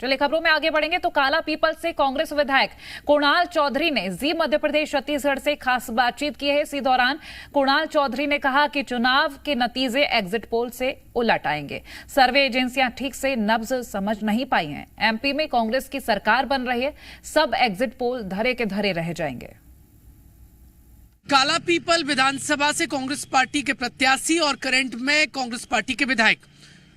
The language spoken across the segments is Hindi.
चलिए खबरों में आगे बढ़ेंगे तो काला पीपल से कांग्रेस विधायक कुणाल चौधरी ने जी मध्य प्रदेश छत्तीसगढ़ से खास बातचीत की है। इसी दौरान कुणाल चौधरी ने कहा कि चुनाव के नतीजे एग्जिट पोल से उलट आएंगे। सर्वे एजेंसियां ठीक से नब्ज समझ नहीं पाई हैं। एमपी में कांग्रेस की सरकार बन रही है, सब एग्जिट पोल धरे के धरे रह जाएंगे। काला पीपल विधानसभा से कांग्रेस पार्टी के प्रत्याशी और करंट में कांग्रेस पार्टी के विधायक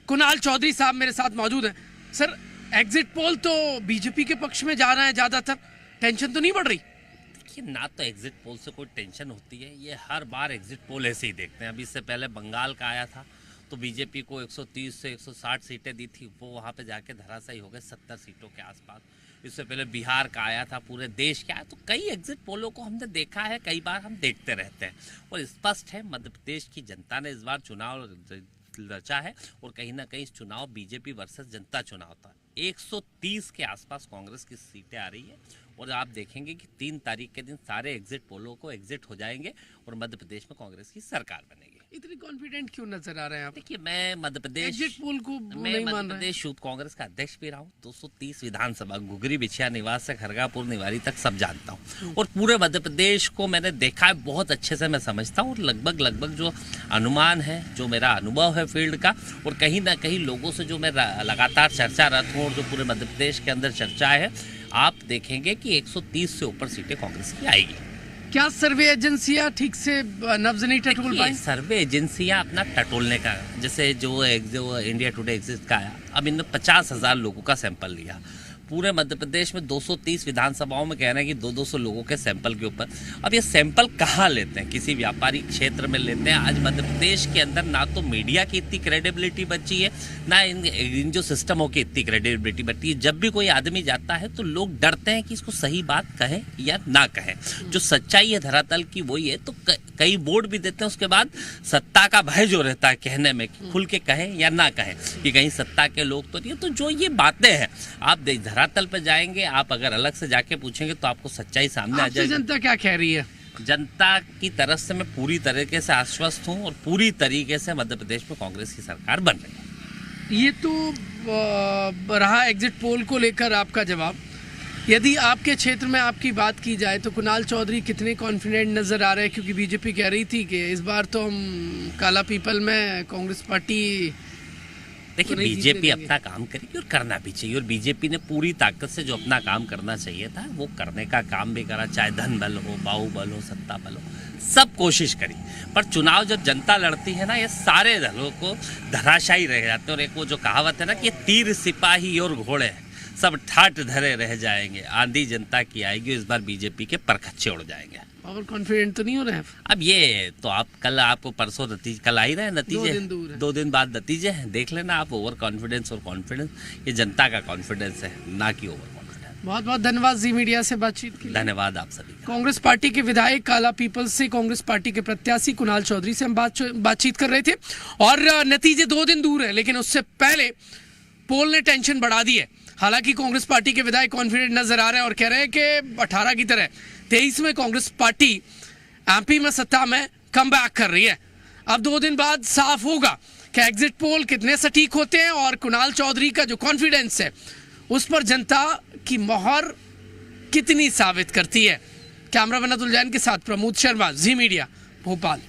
कुणाल चौधरी साहब मेरे साथ मौजूद हैं। सर, एग्जिट पोल तो बीजेपी के पक्ष में जा रहा है ज्यादातर, टेंशन तो नहीं बढ़ रही? देखिए, ना तो एग्जिट पोल से कोई टेंशन होती है, ये हर बार एग्जिट पोल ऐसे ही देखते हैं। अभी इससे पहले बंगाल का आया था तो बीजेपी को 130 से 160 सीटें दी थी, वो वहाँ पे जाके धराशायी हो गए 70 सीटों के आसपास। इससे पहले बिहार का आया था, पूरे देश का आया। तो कई एग्जिट पोलों को हमने देखा है, कई बार हम देखते रहते हैं और स्पष्ट है मध्य प्रदेश की जनता ने इस बार चुनाव रचा है और कहीं ना कहीं इस चुनाव बीजेपी वर्सेस जनता चुनाव था। 130 के आसपास कांग्रेस की सीटें आ रही है और आप देखेंगे कि 3 तारीख के दिन सारे एग्जिट पोलों को एग्जिट हो जाएंगे और मध्य प्रदेश में कांग्रेस की सरकार बनेगी। इतनी कॉन्फिडेंट क्यों नजर आ रहे हैं आप? देखिए, मैं मध्य प्रदेश एग्जिट पोल को मैं मध्य प्रदेश यूथ कांग्रेस का अध्यक्ष भी रहा हूँ। 230 विधानसभा घुघरी बिछिया निवास से खरगापुर निवारी तक सब जानता हूँ और पूरे मध्य प्रदेश को मैंने देखा है, बहुत अच्छे से मैं समझता हूँ। और लगभग जो अनुमान है, जो मेरा अनुभव है फील्ड का और कहीं ना कहीं लोगों से जो मैं लगातार चर्चारत हूँ और जो पूरे मध्य प्रदेश के अंदर चर्चा है, आप देखेंगे कि 130 से ऊपर सीटें कांग्रेस की आएगी। क्या सर्वे एजेंसियां ठीक से नब्ज नहीं टटोल पाई? सर्वे एजेंसियां अपना टटोलने का, जैसे जो इंडिया टुडे एग्जिट का आया, अब इन्होंने 50,000 लोगों का सैंपल लिया। पूरे मध्य प्रदेश में 230 विधानसभाओं में कह रहे हैं कि 200 लोगों के सैंपल के ऊपर। अब ये सैंपल कहाँ लेते हैं? किसी व्यापारिक क्षेत्र में लेते हैं। आज मध्य प्रदेश के अंदर ना तो मीडिया की इतनी क्रेडिबिलिटी बची है, ना इन जो सिस्टमों की इतनी क्रेडिबिलिटी बची है। जब भी कोई आदमी जाता है तो लोग डरते हैं कि इसको सही बात कहें या ना कहें। जो सच्चाई है धरातल की वही है। तो कई बोर्ड भी देते हैं, उसके बाद सत्ता का भय जो रहता है कहने में कि खुल के कहें या ना कहें कि कहीं सत्ता के लोग तो नहीं। तो जो ये बातें हैं, आप धरातल पर जाएंगे, आप अगर अलग से जाके पूछेंगे तो आपको सच्चाई सामने आ जाएगी। जनता क्या कह रही है? जनता की तरफ से मैं पूरी तरीके से आश्वस्त हूं और पूरी तरीके से मध्य प्रदेश में कांग्रेस की सरकार बन रही है। ये तो रहा एग्जिट पोल को लेकर आपका जवाब। यदि आपके क्षेत्र में आपकी बात की जाए तो कुणाल चौधरी कितने कॉन्फिडेंट नजर आ रहे हैं? क्योंकि बीजेपी कह रही थी कि इस बार तो हम काला पीपल में कांग्रेस पार्टी। देखिए, बीजेपी अपना काम करेगी और करना भी चाहिए और बीजेपी ने पूरी ताकत से जो अपना काम करना चाहिए था वो करने का काम भी करा। चाहे धन बल हो, बाहुबल हो, सत्ता बल हो, सब कोशिश करी। पर चुनाव जब जनता लड़ती है ना, ये सारे दलों को धराशायी रह जाते हैं। और एक वो जो कहावत है ना कि तीर सिपाही और घोड़े सब ठाट धरे रह जाएंगे, आंधी जनता की आएगी। इस बार बीजेपी के परखच्चे उड़ जाएंगे। और कॉन्फिडेंट तो नहीं हो रहे हैं? अब ये तो आप आपको परसों नतीजे कल आ ही रहे हैं, नतीजे 2 दिन बाद नतीजे हैं, देख लेना आप। ओवर कॉन्फिडेंस और कॉन्फिडेंस, ये जनता का कॉन्फिडेंस है, ना कि ओवर कॉन्फिडेंस। बहुत बहुत धन्यवाद जी मीडिया से बातचीत के लिए। धन्यवाद आप सभी का। कांग्रेस पार्टी के विधायक काला पीपल से कांग्रेस पार्टी के प्रत्याशी कुणाल चौधरी से हम बातचीत कर रहे थे और नतीजे 2 दिन दूर है, लेकिन उससे पहले पोल ने टेंशन बढ़ा दी है। हालांकि कांग्रेस पार्टी के विधायक कॉन्फिडेंट नजर आ रहे हैं और कह रहे हैं कि 18 की तरह 23 में कांग्रेस पार्टी एमपी में सत्ता में कमबैक कर रही है। अब 2 दिन बाद साफ होगा कि एग्जिट पोल कितने सटीक होते हैं और कुणाल चौधरी का जो कॉन्फिडेंस है उस पर जनता की मोहर कितनी साबित करती है। कैमरामैन अतुल जैन के साथ प्रमोद शर्मा, जी मीडिया, भोपाल।